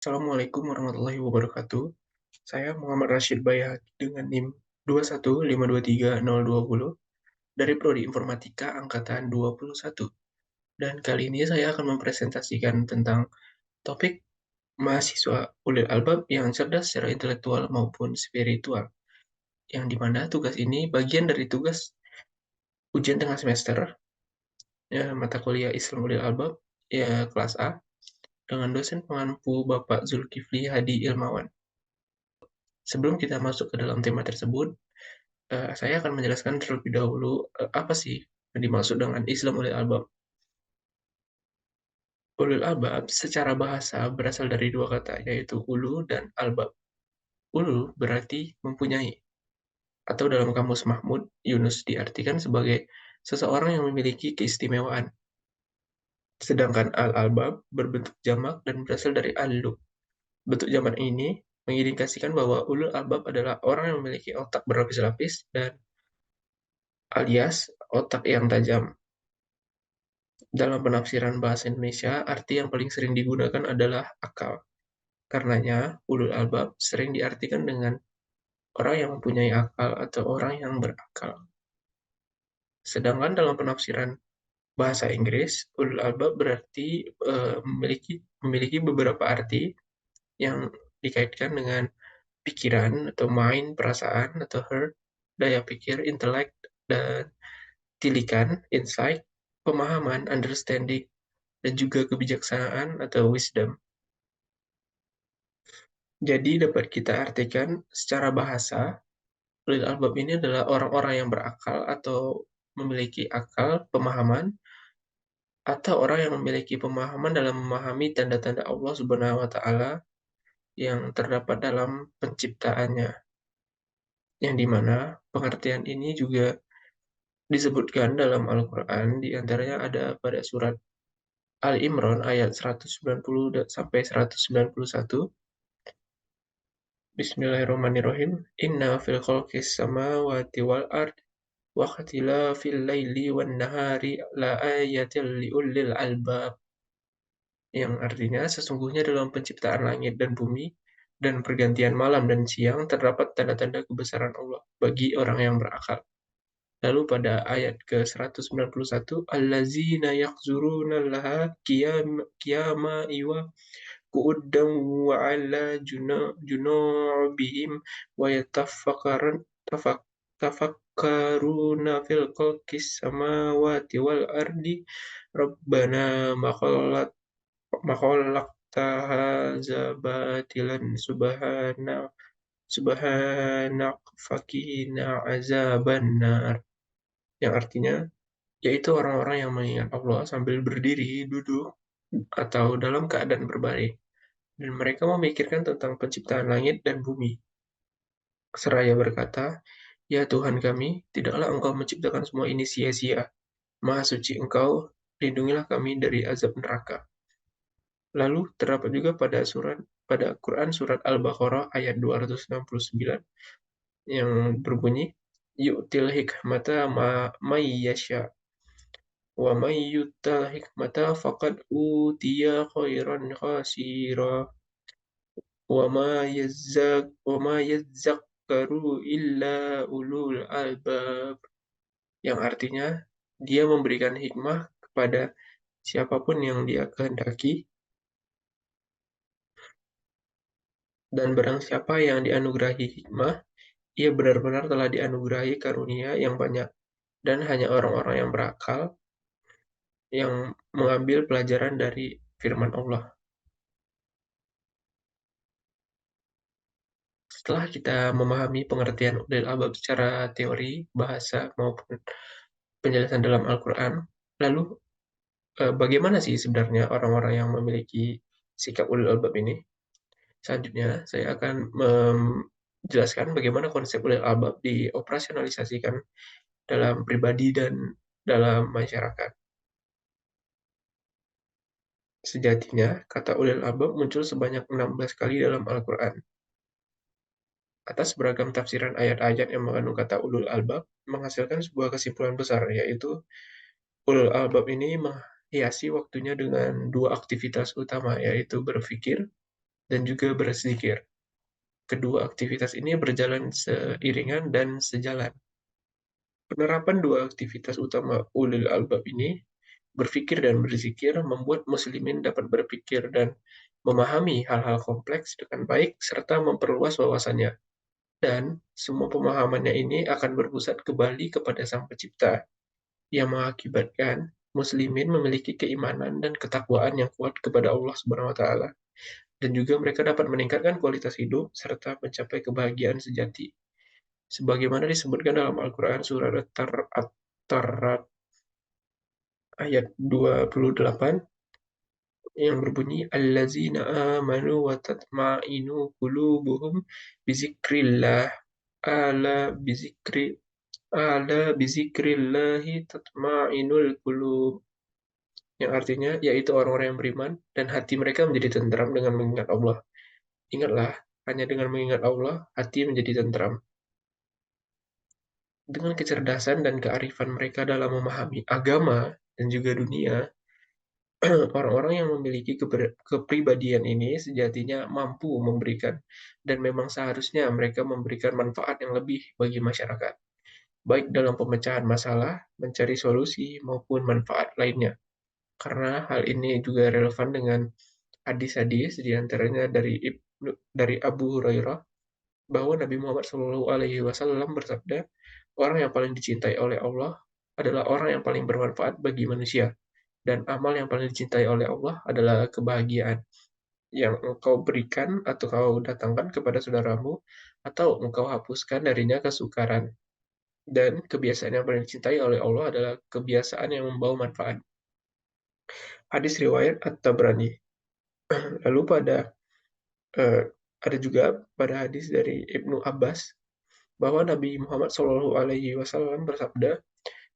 Assalamualaikum warahmatullahi wabarakatuh. Saya Muhammad Rashid Bayhaqi dengan NIM 215230020 dari Prodi Informatika Angkatan 21. Dan kali ini saya akan mempresentasikan tentang topik mahasiswa ulil albab yang cerdas secara intelektual maupun spiritual. Yang dimana tugas ini bagian dari tugas ujian tengah semester, ya, mata kuliah Islam ulil albab, ya kelas A, dengan dosen pengampu Bapak Zulkifli Hadi Ilmawan. Sebelum kita masuk ke dalam tema tersebut, saya akan menjelaskan terlebih dahulu apa sih yang dimaksud dengan Islam ulil albab. Ulul albab secara bahasa berasal dari dua kata, yaitu ulu dan albab. Ulu berarti mempunyai, atau dalam kamus Mahmud, Yunus diartikan sebagai seseorang yang memiliki keistimewaan. Sedangkan al-albab berbentuk jamak dan berasal dari al-lub. Bentuk jamak ini mengindikasikan bahwa ulul albab adalah orang yang memiliki otak berlapis-lapis dan alias otak yang tajam. Dalam penafsiran bahasa Indonesia, arti yang paling sering digunakan adalah akal. Karenanya, ulul albab sering diartikan dengan orang yang mempunyai akal atau orang yang berakal. Sedangkan dalam penafsiran bahasa Inggris, ulul albab berarti memiliki beberapa arti yang dikaitkan dengan pikiran atau mind, perasaan atau heart, daya pikir, intelek, dan tilikan, insight, pemahaman, understanding, dan juga kebijaksanaan atau wisdom. Jadi dapat kita artikan secara bahasa, ulil albab ini adalah orang-orang yang berakal atau memiliki akal, pemahaman, atau orang yang memiliki pemahaman dalam memahami tanda-tanda Allah Subhanahu wa Ta'ala yang terdapat dalam penciptaannya. Yang dimana pengertian ini juga disebutkan dalam Al-Quran, di antaranya ada pada surat Al-Imran ayat 190 sampai 191. Bismillahirrahmanirrahim. Inna fil khalqis samawati wal ard wa ikhtilafil laili wan nahari la ayatil liulil albab. Yang artinya sesungguhnya dalam penciptaan langit dan bumi dan pergantian malam dan siang terdapat tanda-tanda kebesaran Allah bagi orang yang berakal. Lalu pada ayat ke-191, allazina yakhzuruna laha qiyama iwa qu'udan wa 'ala junubihim wa tafakkaruna fil khalqis samawati wal ardi rabbana ma khalaqta hadza batilan subhanak fakina azabannar, yang artinya yaitu orang-orang yang mengingat Allah sambil berdiri, duduk, atau dalam keadaan berbaring, dan mereka memikirkan tentang penciptaan langit dan bumi. Seraya berkata, "Ya Tuhan kami, tidaklah Engkau menciptakan semua ini sia-sia. Maha suci Engkau, lindungilah kami dari azab neraka." Lalu terdapat juga pada Quran surat Al-Baqarah ayat 269 yang berbunyi, "Yu'til hikmata may yasha wa may yu'tal hikmata faqad utiya khairan katsira wa ma yadzakkaru illa ulul albab." Yang artinya, dia memberikan hikmah kepada siapapun yang dia kehendaki, dan barang siapa yang dianugerahi hikmah, ia benar-benar telah dianugerahi karunia yang banyak, dan hanya orang-orang yang berakal yang mengambil pelajaran dari firman Allah. Setelah kita memahami pengertian ulil albab secara teori, bahasa, maupun penjelasan dalam Al-Quran, lalu bagaimana sih sebenarnya orang-orang yang memiliki sikap ulil albab ini? Selanjutnya, saya akan menjelaskan bagaimana konsep ulil albab dioperasionalisasikan dalam pribadi dan dalam masyarakat. Sejatinya, kata ulil albab muncul sebanyak 16 kali dalam Al-Quran. Atas beragam tafsiran ayat-ayat yang mengandung kata ulul albab, menghasilkan sebuah kesimpulan besar, yaitu ulul albab ini menghiasi waktunya dengan dua aktivitas utama, yaitu berpikir dan juga berzikir. Kedua aktivitas ini berjalan seiringan dan sejalan. Penerapan dua aktivitas utama ulil albab ini, berpikir dan berzikir, membuat muslimin dapat berpikir dan memahami hal-hal kompleks dengan baik serta memperluas wawasannya. Dan semua pemahamannya ini akan berpusat kembali kepada Sang Pencipta, yang mengakibatkan muslimin memiliki keimanan dan ketakwaan yang kuat kepada Allah Subhanahu wa taala, dan juga mereka dapat meningkatkan kualitas hidup serta mencapai kebahagiaan sejati. Sebagaimana disebutkan dalam Al-Quran surah At-Tarat ayat 28 yang berbunyi allazina amanu wa tatma'inu qulubuhum bizikrillah ala bizikri ala bizikrillahi tatma'inul qulub, yang artinya yaitu orang-orang yang beriman dan hati mereka menjadi tentram dengan mengingat Allah. Ingatlah, hanya dengan mengingat Allah hati menjadi tentram. Dengan kecerdasan dan kearifan mereka dalam memahami agama dan juga dunia, orang-orang yang memiliki kepribadian ini sejatinya mampu memberikan, dan memang seharusnya mereka memberikan manfaat yang lebih bagi masyarakat, baik dalam pemecahan masalah, mencari solusi, maupun manfaat lainnya. Karena hal ini juga relevan dengan hadis-hadis, di antaranya dari Abu Hurairah, bahwa Nabi Muhammad SAW bersabda, orang yang paling dicintai oleh Allah adalah orang yang paling bermanfaat bagi manusia, dan amal yang paling dicintai oleh Allah adalah kebahagiaan yang engkau berikan atau kau datangkan kepada saudaramu, atau engkau hapuskan darinya kesukaran. Dan kebiasaan yang paling dicintai oleh Allah adalah kebiasaan yang membawa manfaat. Hadis riwayat At-Tabrani. Lalu eh, ada juga pada hadis dari Ibnu Abbas bahwa Nabi Muhammad SAW bersabda,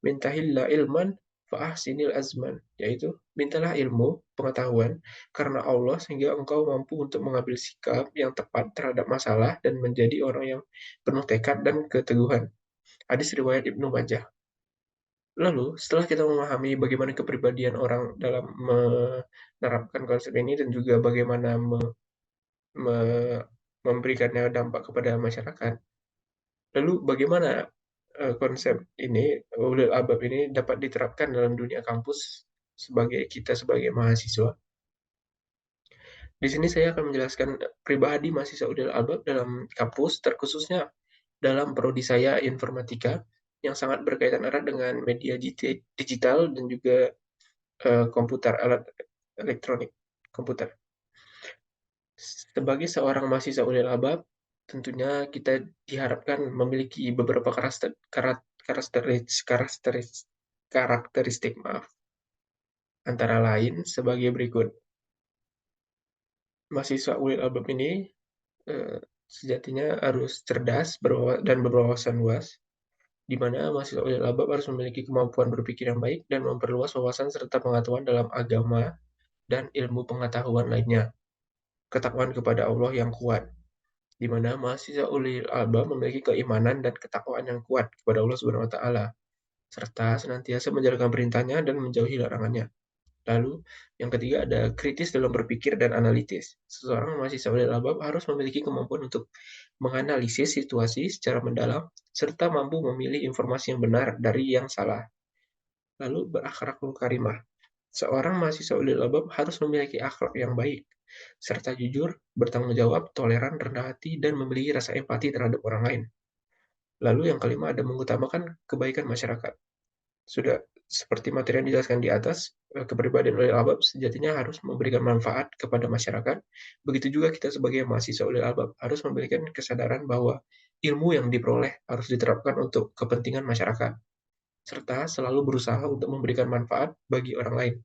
"Mintahillah ilman fa'ahsinil azman," yaitu mintalah ilmu, pengetahuan, karena Allah sehingga engkau mampu untuk mengambil sikap yang tepat terhadap masalah dan menjadi orang yang penuh tekad dan keteguhan. Hadis riwayat Ibnu Majah. Lalu, setelah kita memahami bagaimana kepribadian orang dalam menerapkan konsep ini dan juga bagaimana me- memberikannya dampak kepada masyarakat, lalu bagaimana konsep ini, ulil albab ini dapat diterapkan dalam dunia kampus sebagai kita sebagai mahasiswa? Di sini saya akan menjelaskan pribadi mahasiswa ulil albab dalam kampus, terkhususnya dalam prodi saya informatika, yang sangat berkaitan erat dengan media digital dan juga komputer, alat elektronik komputer. Sebagai seorang mahasiswa ulil albab, tentunya kita diharapkan memiliki beberapa karakteristik, maaf, antara lain sebagai berikut. Mahasiswa ulil albab ini eh, sejatinya harus cerdas dan berwawasan luas, di mana mahasiswa ulil albab harus memiliki kemampuan berpikir yang baik dan memperluas wawasan serta pengetahuan dalam agama dan ilmu pengetahuan lainnya. Ketakwaan kepada Allah yang kuat, di mana mahasiswa ulil albab memiliki keimanan dan ketakwaan yang kuat kepada Allah Subhanahu wa taala, serta senantiasa menjalankan perintahnya dan menjauhi larangannya. Lalu, yang ketiga ada kritis dalam berpikir dan analitis. Seseorang mahasiswa ulil albab harus memiliki kemampuan untuk menganalisis situasi secara mendalam, serta mampu memilih informasi yang benar dari yang salah. Lalu, berakhlakul karimah. Seorang mahasiswa ulil albab harus memiliki akhlak yang baik, serta jujur, bertanggung jawab, toleran, rendah hati, dan memiliki rasa empati terhadap orang lain. Lalu yang kelima ada mengutamakan kebaikan masyarakat. Sudah seperti materi yang dijelaskan di atas, kepribadian ulil albab sejatinya harus memberikan manfaat kepada masyarakat. Begitu juga kita sebagai mahasiswa ulil albab harus memberikan kesadaran bahwa ilmu yang diperoleh harus diterapkan untuk kepentingan masyarakat, serta selalu berusaha untuk memberikan manfaat bagi orang lain.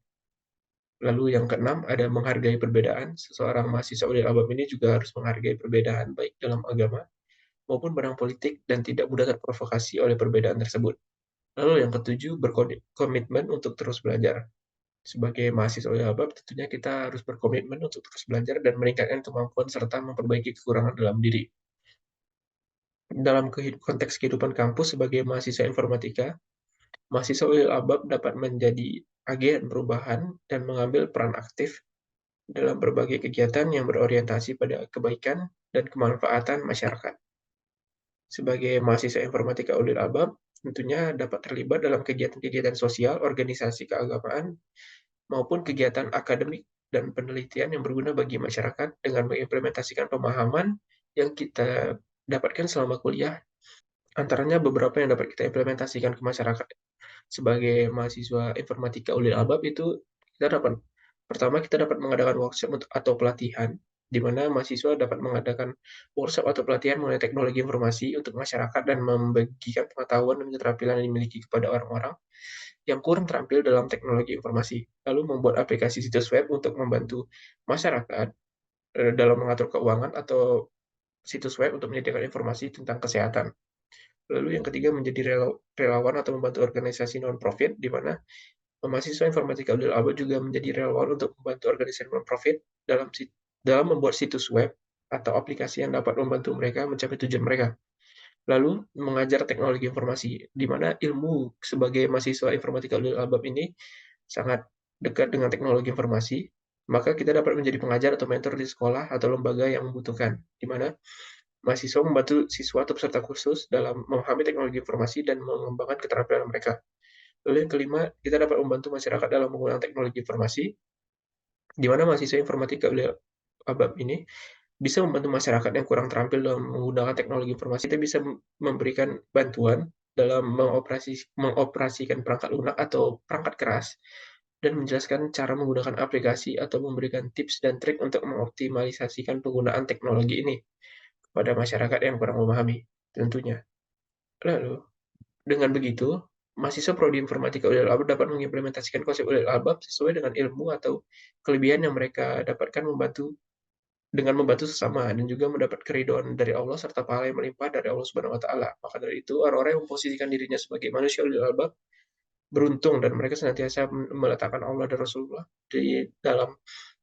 Lalu yang keenam ada menghargai perbedaan. Seseorang mahasiswa ulil albab ini juga harus menghargai perbedaan baik dalam agama maupun bidang politik dan tidak mudah terprovokasi oleh perbedaan tersebut. Lalu yang ketujuh, berkomitmen untuk terus belajar. Sebagai mahasiswa ulil albab, tentunya kita harus berkomitmen untuk terus belajar dan meningkatkan kemampuan serta memperbaiki kekurangan dalam diri. Dalam konteks kehidupan kampus sebagai mahasiswa informatika, mahasiswa ulil albab dapat menjadi agen perubahan dan mengambil peran aktif dalam berbagai kegiatan yang berorientasi pada kebaikan dan kemanfaatan masyarakat. Sebagai mahasiswa informatika ulil albab, tentunya dapat terlibat dalam kegiatan-kegiatan sosial, organisasi keagamaan, maupun kegiatan akademik dan penelitian yang berguna bagi masyarakat dengan mengimplementasikan pemahaman yang kita dapatkan selama kuliah. Antaranya beberapa yang dapat kita implementasikan ke masyarakat sebagai mahasiswa informatika ulil albab itu kita dapat pertama kita dapat mengadakan workshop atau pelatihan di mana mahasiswa dapat mengadakan workshop atau pelatihan mengenai teknologi informasi untuk masyarakat dan membagikan pengetahuan dan keterampilan yang dimiliki kepada orang-orang yang kurang terampil dalam teknologi informasi, lalu membuat aplikasi situs web untuk membantu masyarakat dalam mengatur keuangan atau situs web untuk menyediakan informasi tentang kesehatan. Lalu yang ketiga menjadi relawan atau membantu organisasi non-profit, di mana mahasiswa informatika Abdul Abad juga menjadi relawan untuk membantu organisasi non-profit dalam membuat situs web atau aplikasi yang dapat membantu mereka mencapai tujuan mereka. Lalu mengajar teknologi informasi, di mana ilmu sebagai mahasiswa informatika Abdul Albab ini sangat dekat dengan teknologi informasi, maka kita dapat menjadi pengajar atau mentor di sekolah atau lembaga yang membutuhkan, di mana mahasiswa membantu siswa atau peserta khusus dalam memahami teknologi informasi dan mengembangkan keterampilan mereka. Lalu yang kelima, kita dapat membantu masyarakat dalam menggunakan teknologi informasi, di mana mahasiswa informatika beliau ABAP ini bisa membantu masyarakat yang kurang terampil dalam menggunakan teknologi informasi. Kita bisa memberikan bantuan dalam mengoperasikan perangkat lunak atau perangkat keras dan menjelaskan cara menggunakan aplikasi atau memberikan tips dan trik untuk mengoptimalisasikan penggunaan teknologi ini kepada masyarakat yang kurang memahami, tentunya. Lalu, dengan begitu, mahasiswa prodi informatika Ulil Albab dapat mengimplementasikan konsep Ulil Albab sesuai dengan ilmu atau kelebihan yang mereka dapatkan dengan membantu sesama dan juga mendapat keridhaan dari Allah serta pahala yang melimpah dari Allah Subhanahu wa taala. Maka dari itu, orang-orang yang memposisikan dirinya sebagai manusia Ulil Albab beruntung dan mereka senantiasa meletakkan Allah dan Rasulullah di dalam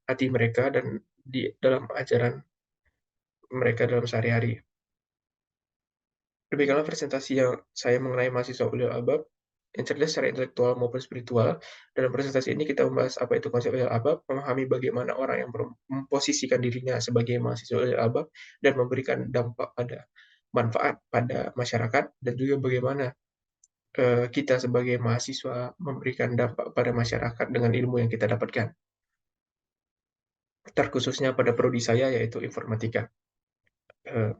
hati mereka dan di dalam ajaran mereka dalam sehari-hari. Demikianlah presentasi yang saya mengenai mahasiswa ulil albab yang cerdas secara intelektual maupun spiritual. Dalam presentasi ini kita membahas apa itu konsep ulil albab, memahami bagaimana orang yang memposisikan dirinya sebagai mahasiswa ulil albab dan memberikan dampak pada manfaat pada masyarakat dan juga bagaimana kita sebagai mahasiswa memberikan dampak pada masyarakat dengan ilmu yang kita dapatkan. Terkhususnya pada prodi saya yaitu informatika. Eh,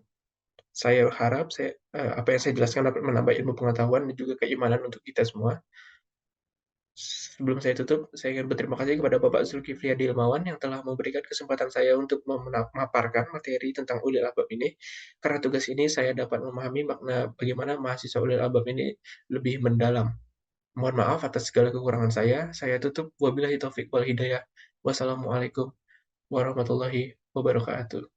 Saya harap apa yang saya jelaskan dapat menambah ilmu pengetahuan dan juga keimanan untuk kita semua. Sebelum saya tutup, saya ingin berterima kasih kepada Bapak Zulkifli Hilmawan yang telah memberikan kesempatan saya untuk memaparkan materi tentang ulil albab ini. Karena tugas ini saya dapat memahami makna bagaimana mahasiswa ulil albab ini lebih mendalam. Mohon maaf atas segala kekurangan saya. Saya tutup. Wabillahi taufik wal hidayah. Wassalamualaikum warahmatullahi wabarakatuh.